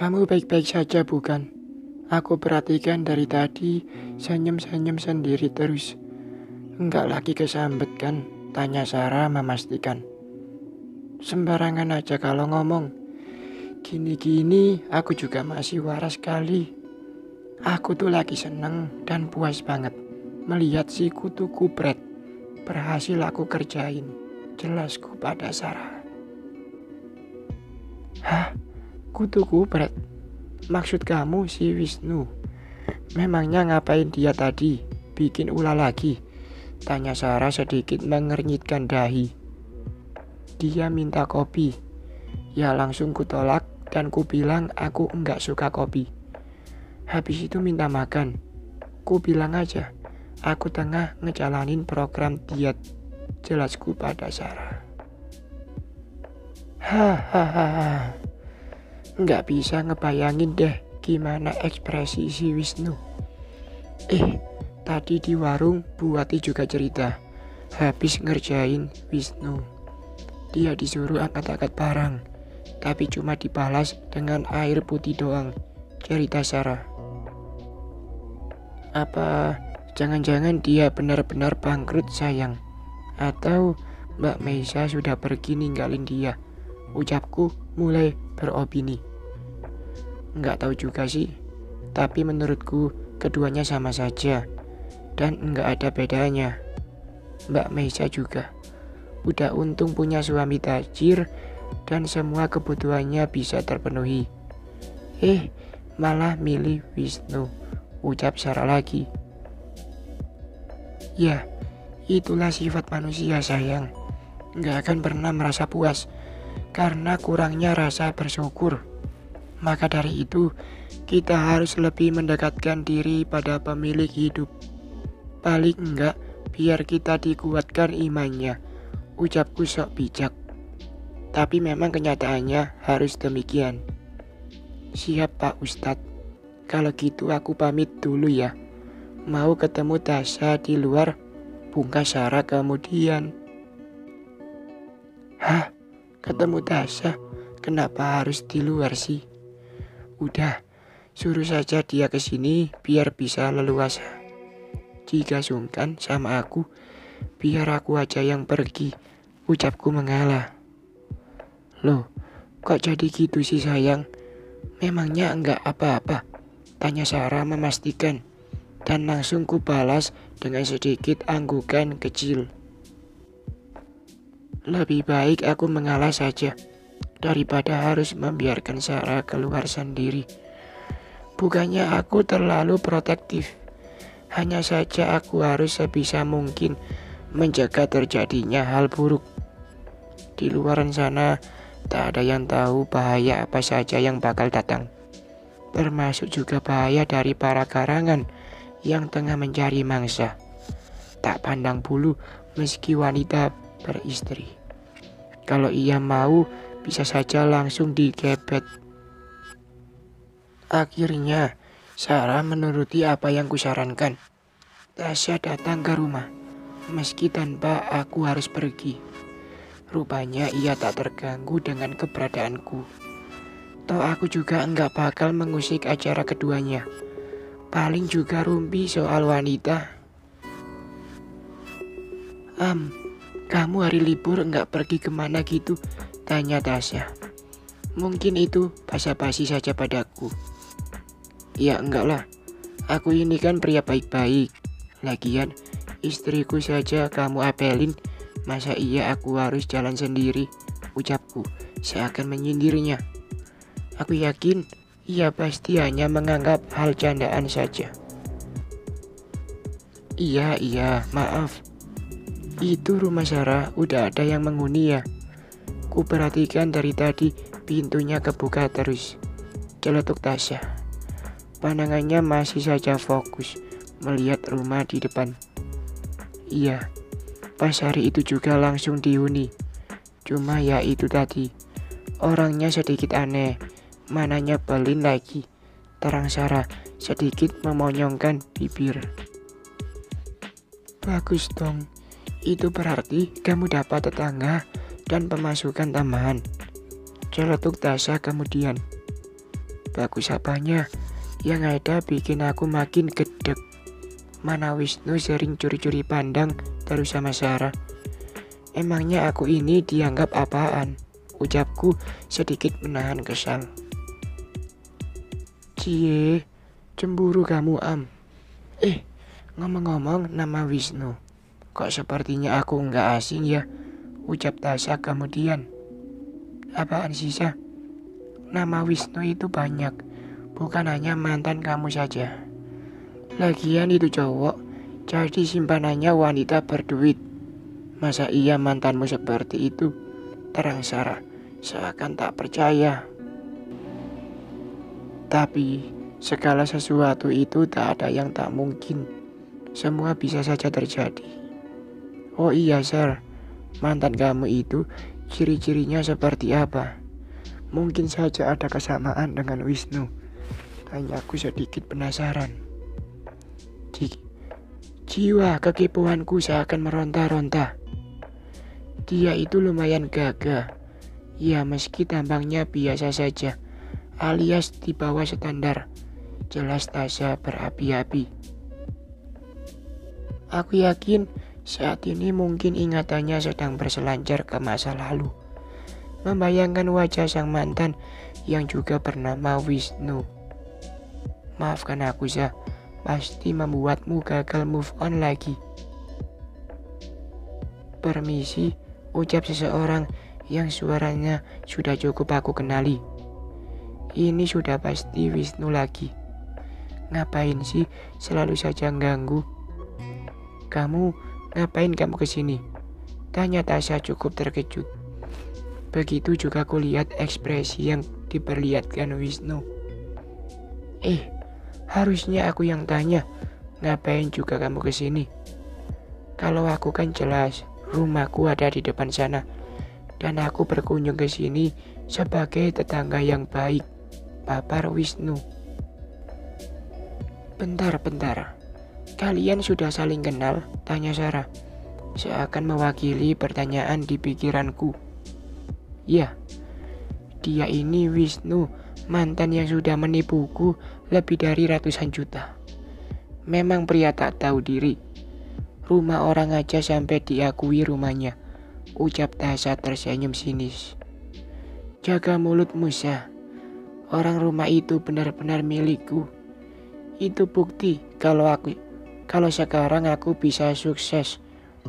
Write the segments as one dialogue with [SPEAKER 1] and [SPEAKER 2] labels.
[SPEAKER 1] Kamu baik-baik saja bukan? Aku perhatikan dari tadi senyum-senyum sendiri terus. Enggak lagi kesambet kan? Tanya Sarah memastikan. Sembarangan aja kalau ngomong. Gini-gini aku juga masih waras sekali. Aku tuh lagi seneng dan puas banget melihat si kutu kupret berhasil aku kerjain. Jelasku pada Sarah. Hah? Kutu kupret? Maksud kamu si Wisnu? Memangnya ngapain dia tadi? Bikin ulah lagi? Tanya Sarah sedikit mengernyitkan dahi. Dia minta kopi. Ya langsung kutolak dan kubilang aku enggak suka kopi. Habis itu minta makan. Kubilang aja, aku tengah ngejalanin program diet. Jelasku pada Sarah. Hahaha. Nggak bisa ngebayangin deh gimana ekspresi si Wisnu. Tadi di warung Bu Wati juga cerita. Habis ngerjain Wisnu, dia disuruh angkat-angkat barang, tapi cuma dibalas dengan air putih doang. Cerita Sarah. Apa jangan-jangan dia benar-benar bangkrut sayang? Atau Mbak Meisa sudah pergi ninggalin dia? Ucapku mulai beropini. Nggak tahu juga sih, tapi menurutku keduanya sama saja dan nggak ada bedanya. Mbak Meisa juga udah untung punya suami tajir dan semua kebutuhannya bisa terpenuhi. Malah milih Wisnu, ucap Sarah lagi. Ya, itulah sifat manusia sayang. Nggak akan pernah merasa puas karena kurangnya rasa bersyukur. Maka dari itu, kita harus lebih mendekatkan diri pada pemilik hidup. Paling enggak, biar kita dikuatkan imannya. Ucapku sok bijak. Tapi memang kenyataannya harus demikian. Siap Pak Ustadz. Kalau gitu aku pamit dulu ya. Mau ketemu Tasya di luar, pungkas Sarah kemudian. Hah? Ketemu Tasya? Kenapa harus di luar sih? Udah, suruh saja dia ke sini biar bisa leluasa. Jika sungkan sama aku, biar aku aja yang pergi. Ucapku mengalah. Loh, kok jadi gitu sih sayang? Memangnya enggak apa-apa? Tanya Sarah memastikan. Dan langsung ku balas dengan sedikit anggukan kecil. Lebih baik aku mengalah saja daripada harus membiarkan Sarah keluar sendiri. Bukannya aku terlalu protektif, hanya saja aku harus sebisa mungkin menjaga terjadinya hal buruk. Di luar sana tak ada yang tahu bahaya apa saja yang bakal datang, termasuk juga bahaya dari para karangan yang tengah mencari mangsa. Tak pandang bulu meski wanita beristri. Kalau ia mau, bisa saja langsung digebet. Akhirnya, Sarah menuruti apa yang kusarankan. Tasya datang ke rumah, meski tanpa aku harus pergi. Rupanya ia tak terganggu dengan keberadaanku. Toh aku juga enggak bakal mengusik acara keduanya. Paling juga rumpi soal wanita. Kamu hari libur enggak pergi kemana gitu? Tanya Tasya. Mungkin itu basa-basi saja padaku. Ya enggak lah, aku ini kan pria baik-baik. Lagian istriku saja kamu apelin, masa iya aku harus jalan sendiri? Ucapku seakan menyindirnya. Aku yakin ia pasti hanya menganggap hal candaan saja. Iya, maaf. Itu rumah Sarah udah ada yang menghuni ya? Ku perhatikan dari tadi pintunya kebuka terus. Celetuk Tasya. Pandangannya masih saja fokus melihat rumah di depan. Iya, pas hari itu juga langsung dihuni. Cuma ya itu tadi, orangnya sedikit aneh. Mana nyebelin lagi. Terang Sarah sedikit memonyongkan bibir. Bagus dong. Itu berarti kamu dapat tetangga dan pemasukan tambahan. Celetuk Tasya kemudian. Bagus apanya? Yang ada bikin aku makin gedek. Mana Wisnu sering curi-curi pandang terus sama Sarah. Emangnya aku ini dianggap apaan? Ucapku sedikit menahan kesal. Cie, cemburu kamu Am. Ngomong-ngomong nama Wisnu, kok sepertinya aku nggak asing ya? Ucap Tasya kemudian. Apaan sih Sa? Nama Wisnu itu banyak, bukan hanya mantan kamu saja. Lagian itu cowok, jadi simpanannya wanita berduit. Masa iya mantanmu seperti itu? Terang Sarah, seakan tak percaya. Tapi segala sesuatu itu tak ada yang tak mungkin. Semua bisa saja terjadi. Oh iya Sar, mantan kamu itu ciri-cirinya seperti apa? Mungkin saja ada kesamaan dengan Wisnu. Hanya aku sedikit penasaran. Jiwa kekepoanku seakan meronta-ronta. Dia itu lumayan gagah. Ya meski tampangnya biasa saja, alias di bawah standar. Jelas Tasya berapi-api. Aku yakin saat ini mungkin ingatannya sedang berselancar ke masa lalu. Membayangkan wajah sang mantan yang juga bernama Wisnu. Maafkan aku Zah, pasti membuatmu gagal move on lagi. Permisi, ucap seseorang yang suaranya sudah cukup aku kenali. Ini sudah pasti Wisnu lagi. Ngapain sih selalu saja ganggu? Ngapain kamu kesini? Tanya Tasya cukup terkejut. Begitu juga kulihat ekspresi yang diperlihatkan Wisnu. Harusnya aku yang tanya, ngapain juga kamu kesini? Kalau aku kan jelas, rumahku ada di depan sana. Dan aku berkunjung ke sini sebagai tetangga yang baik, papar Wisnu. Bentar. Kalian sudah saling kenal? Tanya Sarah. Seakan mewakili pertanyaan di pikiranku. Ya, dia ini Wisnu, mantan yang sudah menipuku lebih dari ratusan juta. Memang pria tak tahu diri. Rumah orang aja sampai diakui rumahnya. Ucap Tasya tersenyum sinis. Jaga mulutmu Syah. Orang rumah itu benar-benar milikku. Itu bukti kalau sekarang aku bisa sukses.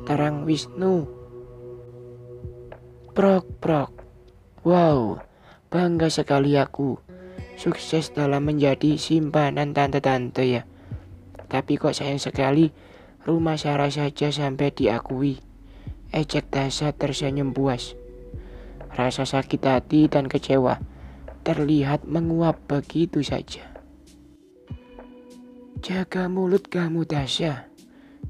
[SPEAKER 1] Terang Wisnu. Prok. Wow, bangga sekali aku. Sukses dalam menjadi simpanan tante-tante ya. Tapi kok sayang sekali rumah Sarah saja sampai diakui. Ejek Tasya tersenyum puas. Rasa sakit hati dan kecewa terlihat menguap begitu saja. Jaga mulut kamu Tasya.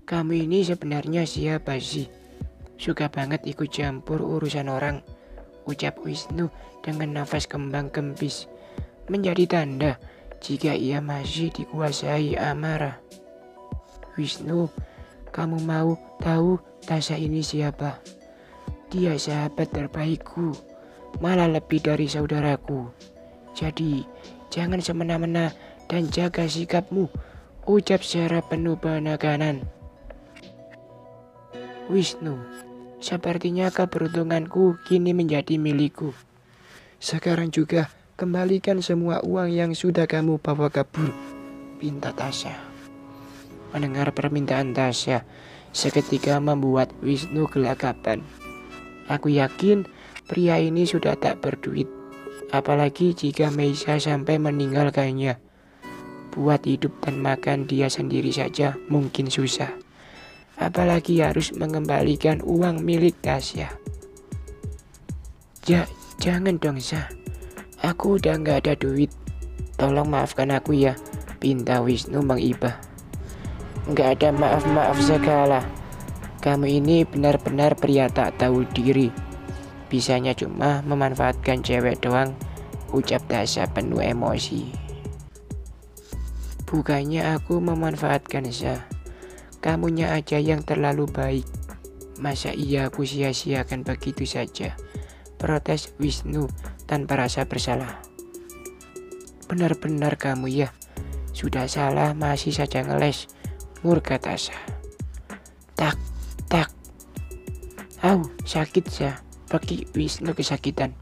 [SPEAKER 1] Kamu ini sebenarnya siapa sih? Suka banget ikut campur urusan orang. Ucap Wisnu dengan nafas kembang kempis. Menjadi tanda jika ia masih dikuasai amarah. Wisnu, kamu mau tahu Tasya ini siapa? Dia sahabat terbaikku, malah lebih dari saudaraku. Jadi, jangan semena-mena dan jaga sikapmu, ucap secara penuh penekanan. Wisnu, sepertinya keberuntunganku kini menjadi milikku. Sekarang juga kembalikan semua uang yang sudah kamu bawa kabur, pinta Tasya. Mendengar permintaan Tasya, seketika membuat Wisnu gelagapan. Aku yakin pria ini sudah tak berduit. Apalagi jika Meisa sampai meninggalkannya. Buat hidup dan makan dia sendiri saja mungkin susah. Apalagi harus mengembalikan uang milik Tasya. Jangan dong Sa. Aku udah gak ada duit. Tolong maafkan aku ya, pinta Wisnu mengibah. Gak ada maaf-maaf segala. Kamu ini benar-benar pria tak tahu diri. Bisanya cuma memanfaatkan cewek doang, ucap Tasya penuh emosi. Bukannya aku memanfaatkan Sa. Kamunya aja yang terlalu baik. Masa iya aku sia-siakan begitu saja? Protes Wisnu tanpa rasa bersalah. Benar-benar kamu ya. Sudah salah masih saja ngeles. Murka Tasya. Tak, tak. Au, sakit ya. Bagi Wisnu kesakitan.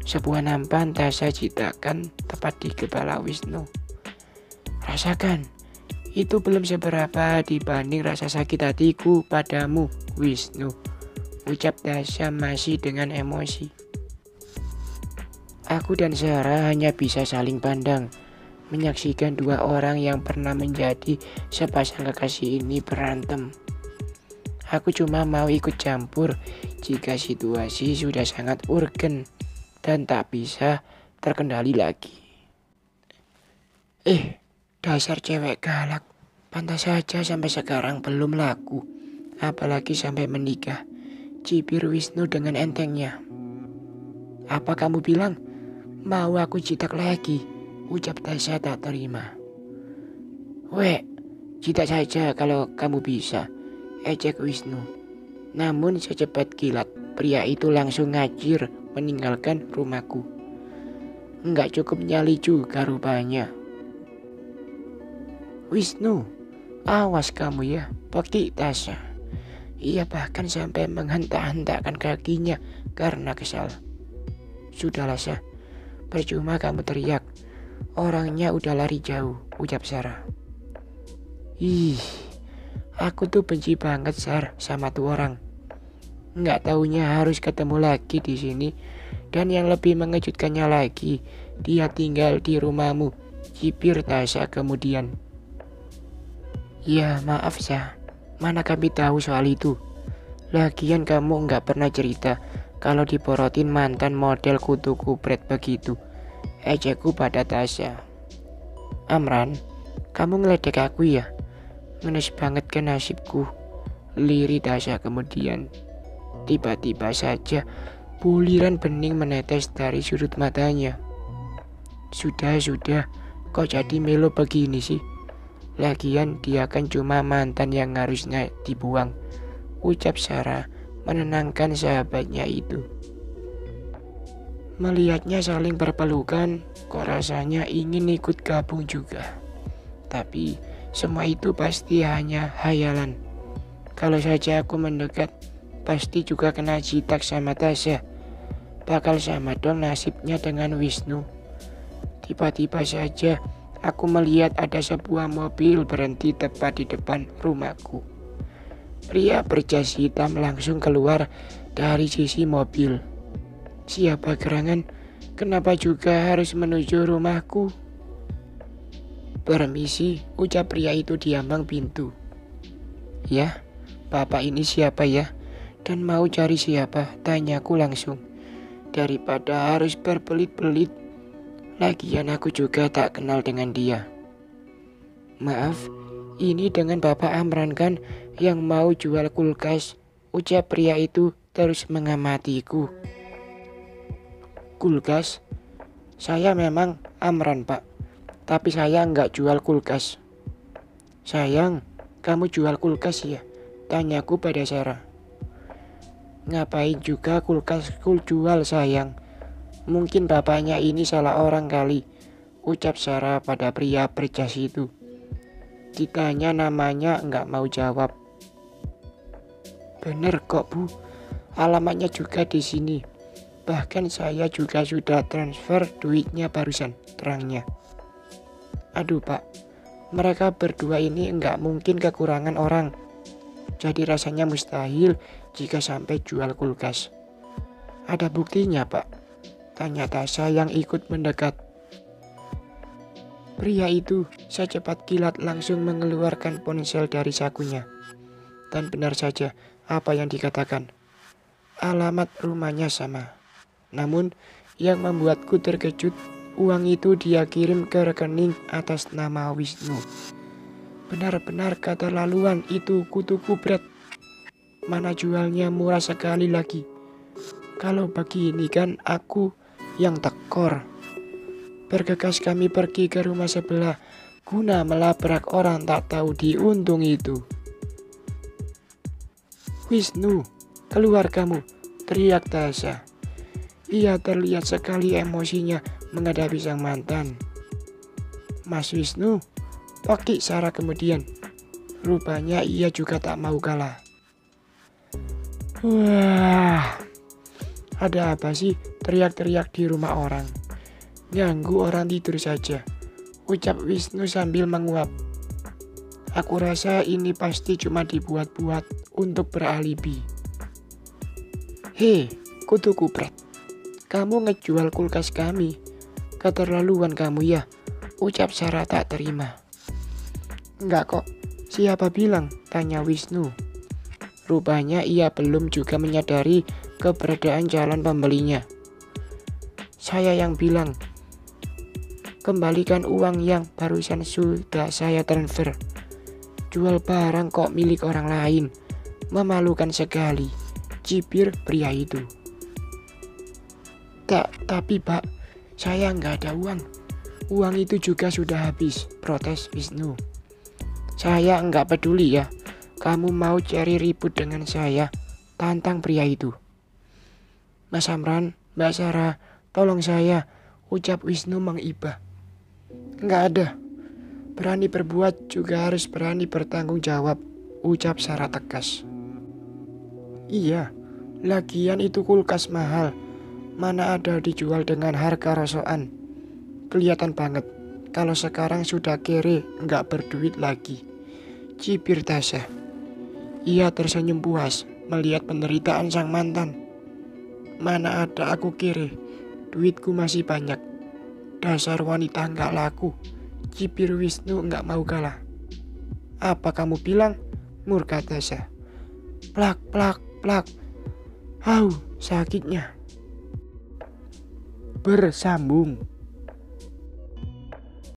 [SPEAKER 1] Sebuah nampan Tasya citakan tepat di kepala Wisnu. Rasakan, itu belum seberapa dibanding rasa sakit hatiku padamu, Wisnu. Ucap Tasya masih dengan emosi. Aku dan Sarah hanya bisa saling pandang, menyaksikan dua orang yang pernah menjadi sepasang kekasih ini berantem. Aku cuma mau ikut campur jika situasi sudah sangat urgen dan tak bisa terkendali lagi. Dasar cewek galak, pantas saja sampai sekarang belum laku, apalagi sampai menikah. Cibir Wisnu dengan entengnya. Apa kamu bilang? Mau aku jitak lagi? Ucap Tasya tak terima. Jitak saja kalau kamu bisa, ejek Wisnu. Namun secepat kilat, pria itu langsung ngajir meninggalkan rumahku. Enggak cukup nyali juga rupanya. Wisnu, awas kamu ya, Peki Tasya. Ia bahkan sampai menghentak-hentakkan kakinya karena kesal. Sudahlah Syah, percuma kamu teriak. Orangnya udah lari jauh, ucap Sarah. Aku tuh benci banget Sar sama tuh orang. Nggak taunya harus ketemu lagi di sini. Dan yang lebih mengejutkannya lagi, dia tinggal di rumahmu, cibir Tasya kemudian. Ya maaf Syah, mana kami tahu soal itu. Lagian kamu nggak pernah cerita kalau diporotin mantan model kutu kupret begitu, ejekku pada Tasya. Amran, kamu ngeledek aku ya? Ngenes banget ke nasibku, lirih Tasya kemudian. Tiba-tiba saja buliran bening menetes dari sudut matanya. Sudah, kok jadi melo begini sih? Lagian dia kan cuma mantan yang harusnya dibuang, ucap Sarah menenangkan sahabatnya itu. Melihatnya saling berpelukan, kok rasanya ingin ikut gabung juga. Tapi semua itu pasti hanya hayalan. Kalau saja aku mendekat, pasti juga kena jitak sama Tasya. Bakal sama dong nasibnya dengan Wisnu. Tiba-tiba saja aku melihat ada sebuah mobil berhenti tepat di depan rumahku. Pria berjas hitam langsung keluar dari sisi mobil. Siapa gerangan? Kenapa juga harus menuju rumahku? Permisi, ucap pria itu di ambang pintu. Ya, bapak ini siapa ya? Dan mau cari siapa? Tanyaku langsung. Daripada harus berbelit-belit, lagian aku juga tak kenal dengan dia. Maaf, ini dengan Bapak Amran kan yang mau jual kulkas, ucap pria itu terus mengamatiku. Kulkas? Saya memang Amran Pak, tapi saya nggak jual kulkas. Sayang, kamu jual kulkas ya? Tanyaku pada Sarah. Ngapain juga kulkasku jual sayang? Mungkin bapaknya ini salah orang kali, ucap Sarah pada pria berjas itu. Ditanya namanya nggak mau jawab. Bener kok Bu, alamatnya juga di sini. Bahkan saya juga sudah transfer duitnya barusan, terangnya. Aduh Pak, mereka berdua ini nggak mungkin kekurangan orang. Jadi rasanya mustahil jika sampai jual kulkas. Ada buktinya Pak? Tanya Tasya yang ikut mendekat. Pria itu secepat kilat langsung mengeluarkan ponsel dari sakunya. Dan benar saja apa yang dikatakan. Alamat rumahnya sama. Namun yang membuatku terkejut, uang itu dia kirim ke rekening atas nama Wisnu. Benar-benar keterlaluan itu kutu kupret. Mana jualnya murah sekali lagi. Kalau begini kan aku yang tekor. Bergegas kami pergi ke rumah sebelah guna melabrak orang tak tahu diuntung itu. Wisnu, keluar kamu, teriak Tasya. Ia terlihat sekali emosinya menghadapi sang mantan. Mas Wisnu, Toki Sarah kemudian. Rupanya ia juga tak mau kalah. Wah, ada apa sih teriak-teriak di rumah orang? Ganggu orang tidur saja, ucap Wisnu sambil menguap. Aku rasa ini pasti cuma dibuat-buat untuk beralibi. Hei, kutu kupret. Kamu ngejual kulkas kami. Keterlaluan kamu ya, ucap Sarah tak terima. Enggak kok, siapa bilang? Tanya Wisnu. Rupanya ia belum juga menyadari keberadaan calon pembelinya. Saya yang bilang, kembalikan uang yang barusan sudah saya transfer. Jual barang kok milik orang lain. Memalukan sekali, cibir pria itu. Tapi Pak, saya nggak ada uang. Uang itu juga sudah habis, protes Wisnu. Saya nggak peduli ya. Kamu mau cari ribut dengan saya, tantang pria itu. Mas Amran, Mbak Sarah, tolong saya, ucap Wisnu mengibah. Nggak ada. Berani berbuat juga harus berani bertanggung jawab, ucap Sarah tegas. Iya, lagian itu kulkas mahal. Mana ada dijual dengan harga rosokan. Kelihatan banget kalau sekarang sudah kere, nggak berduit lagi. Cibir Tasya. Ia tersenyum puas melihat penderitaan sang mantan. Mana ada aku kere, duitku masih banyak. Dasar wanita nggak laku, cibir Wisnu nggak mau kalah. Apa kamu bilang? Murka Tasya. Plak, plak, plak. Sakitnya. Bersambung.